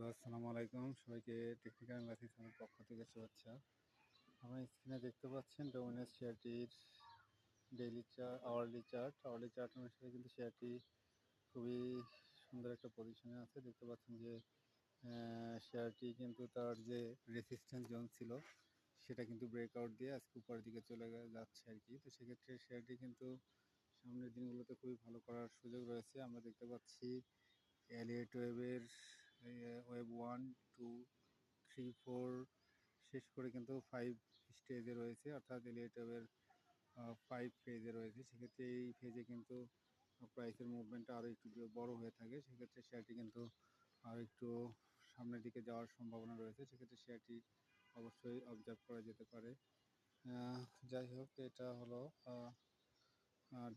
Hello, আসসালামু আলাইকুম। সবাইকে টেকনিক্যাল অ্যানালাইসিসের পক্ষ থেকে শুভেচ্ছা। আমার স্ক্রিনে দেখতে পাচ্ছেন ডোমিনাস শেয়ারটির ডেইলি আওয়ারলি চার্ট অনুসারে কিন্তু শেয়ারটি খুবই সুন্দর একটা পজিশনে আছে। দেখতে পাচ্ছেন যে শেয়ারটি কিন্তু তার যে রেসিস্ট্যান্স জোন ছিল সেটা কিন্তু ব্রেকআউট দিয়ে আজকে উপরের দিকে চলে যাচ্ছে আর কি। তো সেক্ষেত্রে শেয়ারটি কিন্তু সামনের দিনগুলোতে খুবই ভালো করার সুযোগ রয়েছে। আমরা দেখতে পাচ্ছি এলিয়েট ওয়েভের ওয়েভ 1, 2, 3, 4 শেষ করে কিন্তু 5 স্টেজে রয়েছে, অর্থাৎ এলিয়েট ওয়েভের 5 ফেজে রয়েছে। সেক্ষেত্রে এই ফেজে কিন্তু প্রাইসের মুভমেন্টটা আরও একটু বড় হয়ে থাকে। সেক্ষেত্রে শেয়ারটি কিন্তু আরও একটু সামনের দিকে যাওয়ার সম্ভাবনা রয়েছে। সেক্ষেত্রে শেয়ারটি অবশ্যই অবজার্ভ করা যেতে পারে। যাই হোক, এটা হলো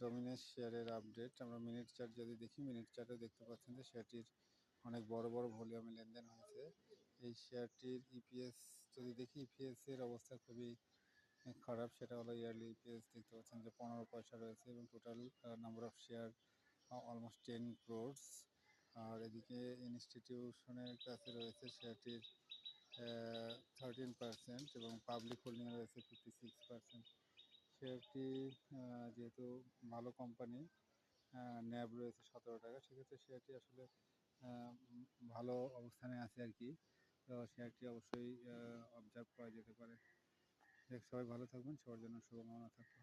ডমিনেস শেয়ারের আপডেট। আমরা মিনিট চার্ট যদি দেখি, মিনিট চার্টে দেখতে পাচ্ছেন যে শেয়ারটির অনেক বড় ভলিউমে লেনদেন হয়েছে। এই শেয়ারটির ইপিএস যদি দেখি, ইপিএসের অবস্থা খুবই খারাপ। সেটা হলো ইয়ারলি ইপিএস দেখতে পাচ্ছেন যে 15 পয়সা রয়েছে এবং total number of share almost 10 crores। আর এদিকে ইনস্টিটিউশনের কাছে রয়েছে শেয়ারটির 13% এবং পাবলিক হোল্ডিং রয়েছে 56%। শেয়ারটি যেহেতু ভালো কোম্পানি, ন্যাব রয়েছে 17 টাকা, সেক্ষেত্রে শেয়ারটি আসলে ভালো অবস্থানে আছে আর কি। তো শেয়ারটি অবশ্যই অবজার্ভ করা যেতে পারে। সবাই ভালো থাকবেন, সবার জন্য শুভকামনা থাকলো।